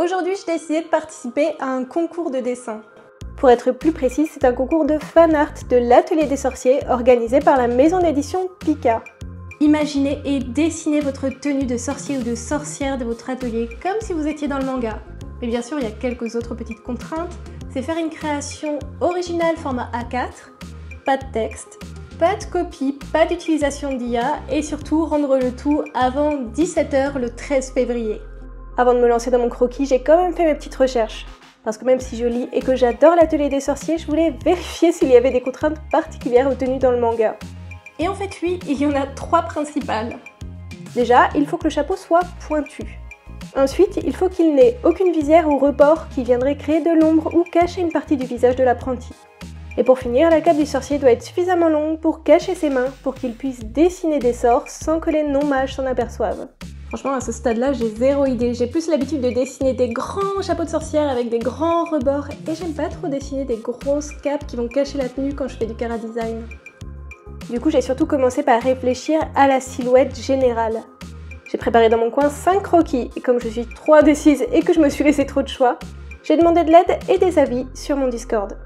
Aujourd'hui, j'ai décidé de participer à un concours de dessin. Pour être plus précis, c'est un concours de fan art de l'Atelier des Sorciers organisé par la maison d'édition Pika. Imaginez et dessinez votre tenue de sorcier ou de sorcière de votre atelier comme si vous étiez dans le manga. Mais bien sûr, il y a quelques autres petites contraintes. C'est faire une création originale format A4, pas de texte, pas de copie, pas d'utilisation d'IA et surtout rendre le tout avant 17 h le 13 février. Avant de me lancer dans mon croquis, j'ai quand même fait mes petites recherches. Parce que même si je lis et que j'adore l'Atelier des Sorciers, je voulais vérifier s'il y avait des contraintes particulières aux tenues dans le manga. Et en fait oui, il y en a 3 principales. Déjà, il faut que le chapeau soit pointu. Ensuite, il faut qu'il n'ait aucune visière ou rebord qui viendrait créer de l'ombre ou cacher une partie du visage de l'apprenti. Et pour finir, la cape du sorcier doit être suffisamment longue pour cacher ses mains, pour qu'il puisse dessiner des sorts sans que les non-mages s'en aperçoivent. Franchement, à ce stade-là, j'ai zéro idée. J'ai plus l'habitude de dessiner des grands chapeaux de sorcière avec des grands rebords et j'aime pas trop dessiner des grosses capes qui vont cacher la tenue quand je fais du chara-design. Du coup, j'ai surtout commencé par réfléchir à la silhouette générale. J'ai préparé dans mon coin 5 croquis et comme je suis trop indécise et que je me suis laissé trop de choix, j'ai demandé de l'aide et des avis sur mon Discord.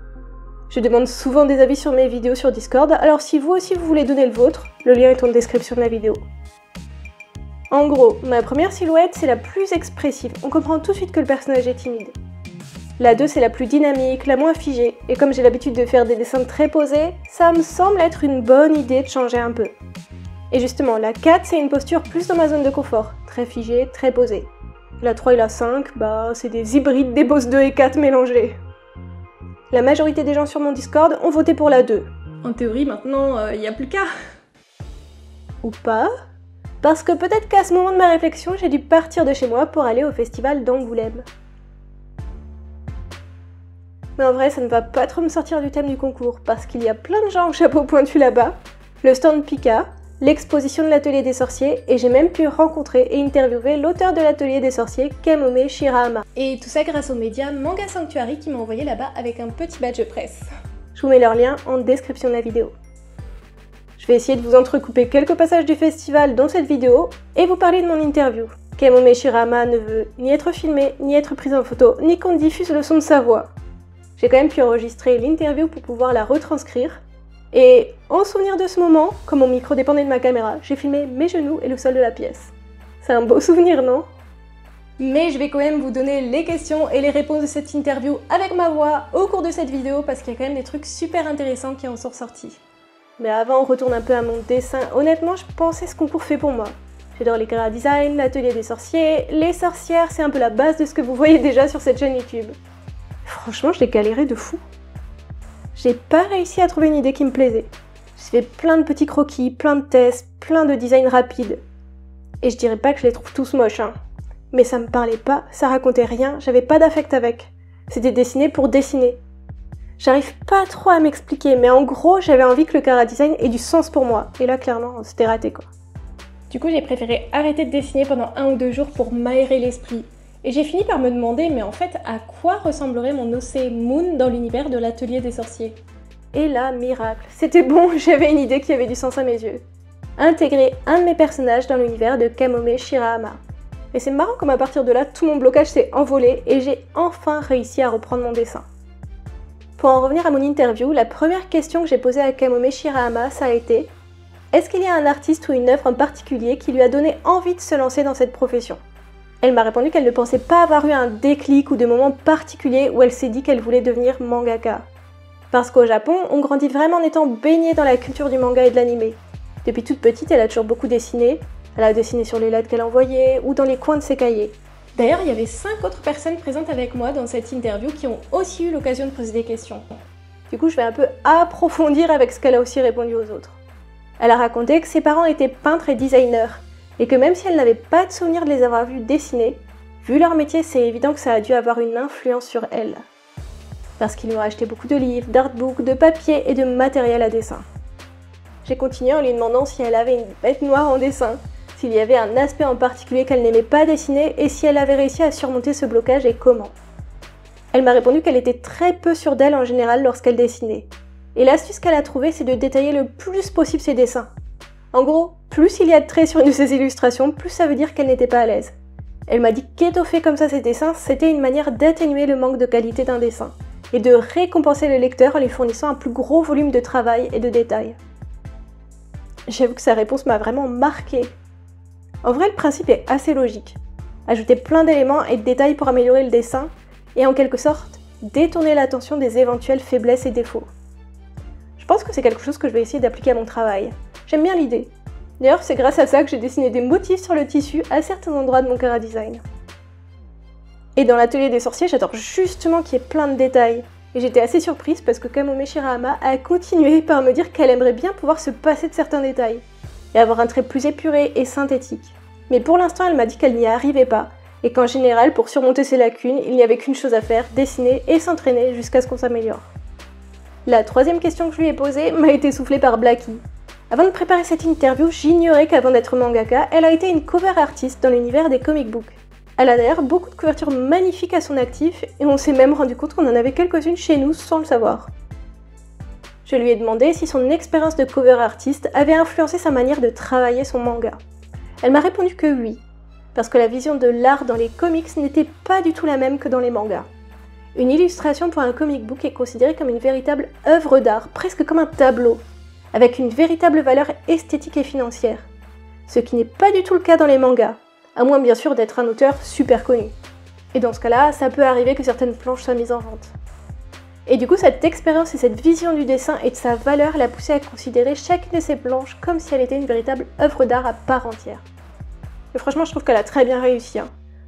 Je demande souvent des avis sur mes vidéos sur Discord, alors si vous aussi vous voulez donner le vôtre, le lien est en description de la vidéo. En gros, ma première silhouette, c'est la plus expressive. On comprend tout de suite que le personnage est timide. La 2, c'est la plus dynamique, la moins figée. Et comme j'ai l'habitude de faire des dessins très posés, ça me semble être une bonne idée de changer un peu. Et justement, la 4, c'est une posture plus dans ma zone de confort. Très figée, très posée. La 3 et la 5, c'est des hybrides des boss 2 et 4 mélangés. La majorité des gens sur mon Discord ont voté pour la 2. En théorie, maintenant, il n'y a plus qu'à. Ou pas ? Parce que peut-être qu'à ce moment de ma réflexion, j'ai dû partir de chez moi pour aller au festival d'Angoulême. Mais en vrai, ça ne va pas trop me sortir du thème du concours, parce qu'il y a plein de gens au chapeau pointu là-bas, le stand Pika, l'exposition de l'Atelier des Sorciers, et j'ai même pu rencontrer et interviewer l'auteur de l'Atelier des Sorciers, Kamome Shirahama. Et tout ça grâce aux médias Manga Sanctuary qui m'ont envoyé là-bas avec un petit badge presse. Je vous mets leur lien en description de la vidéo. Je vais essayer de vous entrecouper quelques passages du festival dans cette vidéo et vous parler de mon interview. Kamome Shirahama ne veut ni être filmé, ni être prise en photo, ni qu'on diffuse le son de sa voix. J'ai quand même pu enregistrer l'interview pour pouvoir la retranscrire. Et en souvenir de ce moment, comme mon micro dépendait de ma caméra, j'ai filmé mes genoux et le sol de la pièce. C'est un beau souvenir, non ? Mais je vais quand même vous donner les questions et les réponses de cette interview avec ma voix au cours de cette vidéo parce qu'il y a quand même des trucs super intéressants qui en sont ressortis. Mais avant, on retourne un peu à mon dessin. Honnêtement, je pensais ce concours fait pour moi. J'adore les chara-design, l'Atelier des Sorciers, les sorcières, c'est un peu la base de ce que vous voyez déjà sur cette chaîne YouTube. Franchement, je l'ai galéré de fou. J'ai pas réussi à trouver une idée qui me plaisait. J'ai fait plein de petits croquis, plein de tests, plein de designs rapides. Et je dirais pas que je les trouve tous moches, hein. Mais ça me parlait pas, ça racontait rien, j'avais pas d'affect avec. C'était dessiné pour dessiner. J'arrive pas trop à m'expliquer, mais en gros, j'avais envie que le chara-design ait du sens pour moi. Et là, clairement, c'était raté, quoi. Du coup, j'ai préféré arrêter de dessiner pendant 1 ou 2 jours pour m'aérer l'esprit. Et j'ai fini par me demander, mais en fait, à quoi ressemblerait mon OC Moon dans l'univers de l'Atelier des Sorciers ? Et là, miracle, c'était bon, j'avais une idée qui avait du sens à mes yeux. Intégrer un de mes personnages dans l'univers de Kamome Shirahama. Et c'est marrant comme à partir de là, tout mon blocage s'est envolé et j'ai enfin réussi à reprendre mon dessin. Pour en revenir à mon interview, la première question que j'ai posée à Kamome Shirahama, ça a été « Est-ce qu'il y a un artiste ou une œuvre en particulier qui lui a donné envie de se lancer dans cette profession ?» Elle m'a répondu qu'elle ne pensait pas avoir eu un déclic ou de moment particulier où elle s'est dit qu'elle voulait devenir mangaka. Parce qu'au Japon, on grandit vraiment en étant baigné dans la culture du manga et de l'anime. Depuis toute petite, elle a toujours beaucoup dessiné. Elle a dessiné sur les lettres qu'elle envoyait ou dans les coins de ses cahiers. D'ailleurs, il y avait 5 autres personnes présentes avec moi dans cette interview qui ont aussi eu l'occasion de poser des questions. Du coup, je vais un peu approfondir avec ce qu'elle a aussi répondu aux autres. Elle a raconté que ses parents étaient peintres et designers, et que même si elle n'avait pas de souvenir de les avoir vus dessiner, vu leur métier, c'est évident que ça a dû avoir une influence sur elle. Parce qu'ils lui ont acheté beaucoup de livres, d'artbooks, de papier et de matériel à dessin. J'ai continué en lui demandant si elle avait une bête noire en dessin, s'il y avait un aspect en particulier qu'elle n'aimait pas dessiner et si elle avait réussi à surmonter ce blocage et comment. Elle m'a répondu qu'elle était très peu sûre d'elle en général lorsqu'elle dessinait. Et l'astuce qu'elle a trouvée, c'est de détailler le plus possible ses dessins. En gros, plus il y a de traits sur une de ses illustrations, plus ça veut dire qu'elle n'était pas à l'aise. Elle m'a dit qu'étoffer comme ça ses dessins, c'était une manière d'atténuer le manque de qualité d'un dessin, et de récompenser le lecteur en lui fournissant un plus gros volume de travail et de détails. J'avoue que sa réponse m'a vraiment marquée. En vrai, le principe est assez logique. Ajouter plein d'éléments et de détails pour améliorer le dessin, et en quelque sorte, détourner l'attention des éventuelles faiblesses et défauts. Je pense que c'est quelque chose que je vais essayer d'appliquer à mon travail. J'aime bien l'idée. D'ailleurs, c'est grâce à ça que j'ai dessiné des motifs sur le tissu à certains endroits de mon chara-design. Et dans l'atelier des sorciers, j'adore justement qu'il y ait plein de détails. Et j'étais assez surprise parce que Kamome Shirahama a continué par me dire qu'elle aimerait bien pouvoir se passer de certains détails et avoir un trait plus épuré et synthétique. Mais pour l'instant, elle m'a dit qu'elle n'y arrivait pas et qu'en général, pour surmonter ses lacunes, il n'y avait qu'une chose à faire, dessiner et s'entraîner jusqu'à ce qu'on s'améliore. La troisième question que je lui ai posée m'a été soufflée par Blackie. Avant de préparer cette interview, j'ignorais qu'avant d'être mangaka, elle a été une cover artiste dans l'univers des comic books. Elle a d'ailleurs beaucoup de couvertures magnifiques à son actif et on s'est même rendu compte qu'on en avait quelques-unes chez nous sans le savoir. Je lui ai demandé si son expérience de cover artiste avait influencé sa manière de travailler son manga. Elle m'a répondu que oui, parce que la vision de l'art dans les comics n'était pas du tout la même que dans les mangas. Une illustration pour un comic book est considérée comme une véritable œuvre d'art, presque comme un tableau, avec une véritable valeur esthétique et financière. Ce qui n'est pas du tout le cas dans les mangas, à moins bien sûr d'être un auteur super connu. Et dans ce cas-là, ça peut arriver que certaines planches soient mises en vente. Et du coup, cette expérience et cette vision du dessin et de sa valeur l'a poussée à considérer chacune de ses planches comme si elle était une véritable œuvre d'art à part entière. Et franchement, je trouve qu'elle a très bien réussi.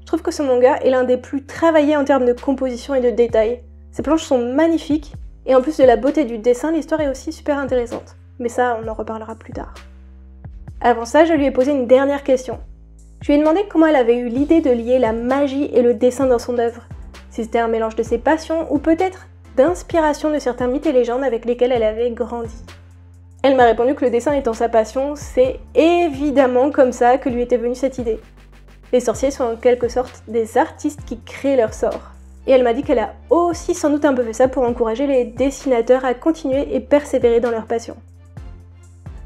Je trouve que ce manga est l'un des plus travaillés en termes de composition et de détails. Ses planches sont magnifiques, et en plus de la beauté du dessin, l'histoire est aussi super intéressante. Mais ça, on en reparlera plus tard. Avant ça, je lui ai posé une dernière question. Je lui ai demandé comment elle avait eu l'idée de lier la magie et le dessin dans son œuvre. Si c'était un mélange de ses passions, ou peut-être d'inspiration de certains mythes et légendes avec lesquels elle avait grandi. Elle m'a répondu que le dessin étant sa passion, c'est évidemment comme ça que lui était venue cette idée. Les sorciers sont en quelque sorte des artistes qui créent leur sort. Et elle m'a dit qu'elle a aussi sans doute un peu fait ça pour encourager les dessinateurs à continuer et persévérer dans leur passion.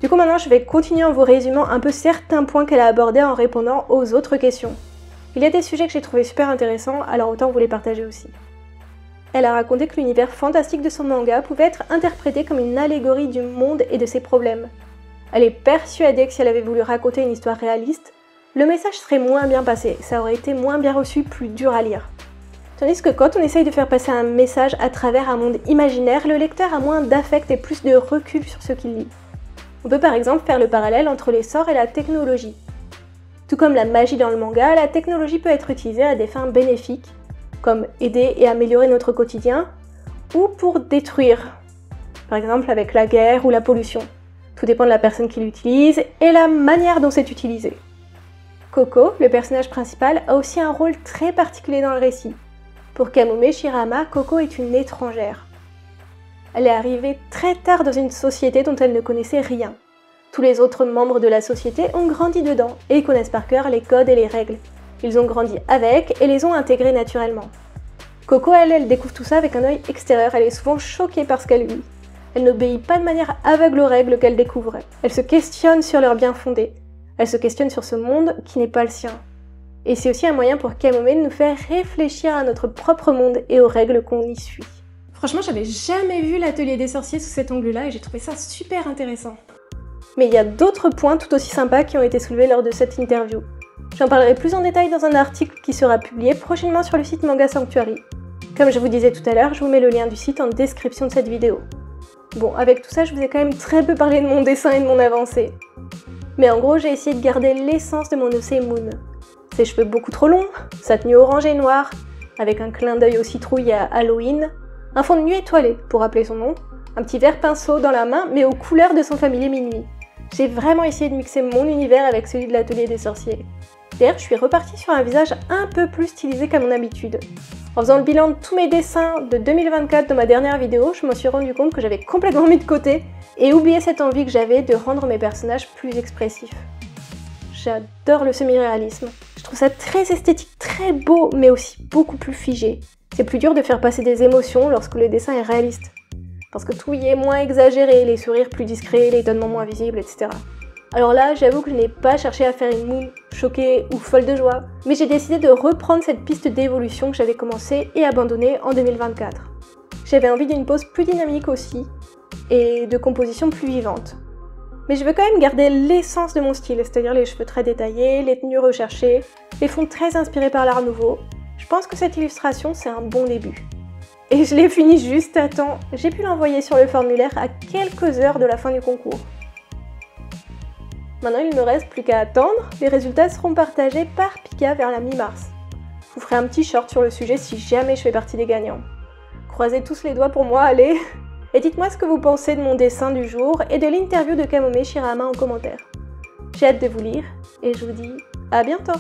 Du coup maintenant je vais continuer en vous résumant un peu certains points qu'elle a abordés en répondant aux autres questions. Il y a des sujets que j'ai trouvé super intéressants, alors autant vous les partager aussi. Elle a raconté que l'univers fantastique de son manga pouvait être interprété comme une allégorie du monde et de ses problèmes. Elle est persuadée que si elle avait voulu raconter une histoire réaliste, le message serait moins bien passé, ça aurait été moins bien reçu, plus dur à lire. Tandis que quand on essaye de faire passer un message à travers un monde imaginaire, le lecteur a moins d'affect et plus de recul sur ce qu'il lit. On peut par exemple faire le parallèle entre les sorts et la technologie. Tout comme la magie dans le manga, la technologie peut être utilisée à des fins bénéfiques, comme aider et améliorer notre quotidien, ou pour détruire, par exemple avec la guerre ou la pollution. Tout dépend de la personne qui l'utilise et la manière dont c'est utilisé. Coco, le personnage principal, a aussi un rôle très particulier dans le récit. Pour Kamome Shirahama, Coco est une étrangère. Elle est arrivée très tard dans une société dont elle ne connaissait rien. Tous les autres membres de la société ont grandi dedans et connaissent par cœur les codes et les règles. Ils ont grandi avec et les ont intégrés naturellement. Coco, elle découvre tout ça avec un œil extérieur, elle est souvent choquée par ce qu'elle vit. Elle n'obéit pas de manière aveugle aux règles qu'elle découvre. Elle se questionne sur leur bien fondé. Elle se questionne sur ce monde qui n'est pas le sien. Et c'est aussi un moyen pour Kamome de nous faire réfléchir à notre propre monde et aux règles qu'on y suit. Franchement, j'avais jamais vu l'atelier des sorciers sous cet angle-là et j'ai trouvé ça super intéressant. Mais il y a d'autres points tout aussi sympas qui ont été soulevés lors de cette interview. J'en parlerai plus en détail dans un article qui sera publié prochainement sur le site Manga Sanctuary. Comme je vous disais tout à l'heure, je vous mets le lien du site en description de cette vidéo. Bon, avec tout ça, je vous ai quand même très peu parlé de mon dessin et de mon avancée. Mais en gros, j'ai essayé de garder l'essence de mon Osei Moon. Ses cheveux beaucoup trop longs, sa tenue orange et noire, avec un clin d'œil aux citrouilles à Halloween, un fond de nuit étoilé, pour rappeler son nom, un petit verre pinceau dans la main, mais aux couleurs de son familier Minuit. J'ai vraiment essayé de mixer mon univers avec celui de l'atelier des sorciers. D'ailleurs, je suis repartie sur un visage un peu plus stylisé qu'à mon habitude. En faisant le bilan de tous mes dessins de 2024 dans ma dernière vidéo, je me suis rendu compte que j'avais complètement mis de côté et oublié cette envie que j'avais de rendre mes personnages plus expressifs. J'adore le semi-réalisme. Je trouve ça très esthétique, très beau, mais aussi beaucoup plus figé. C'est plus dur de faire passer des émotions lorsque le dessin est réaliste. Parce que tout y est moins exagéré, les sourires plus discrets, les étonnements moins visibles, etc. Alors là, j'avoue que je n'ai pas cherché à faire une moue choquée ou folle de joie, mais j'ai décidé de reprendre cette piste d'évolution que j'avais commencée et abandonnée en 2024. J'avais envie d'une pose plus dynamique aussi, et de composition plus vivante. Mais je veux quand même garder l'essence de mon style, c'est-à-dire les cheveux très détaillés, les tenues recherchées, les fonds très inspirés par l'Art Nouveau. Je pense que cette illustration, c'est un bon début. Et je l'ai fini juste à temps, j'ai pu l'envoyer sur le formulaire à quelques heures de la fin du concours. Maintenant, il ne me reste plus qu'à attendre, les résultats seront partagés par Pika vers la mi-mars. Je vous ferai un petit short sur le sujet si jamais je fais partie des gagnants. Croisez tous les doigts pour moi, allez! Et dites-moi ce que vous pensez de mon dessin du jour et de l'interview de Kamome Shirahama en commentaire. J'ai hâte de vous lire et je vous dis à bientôt!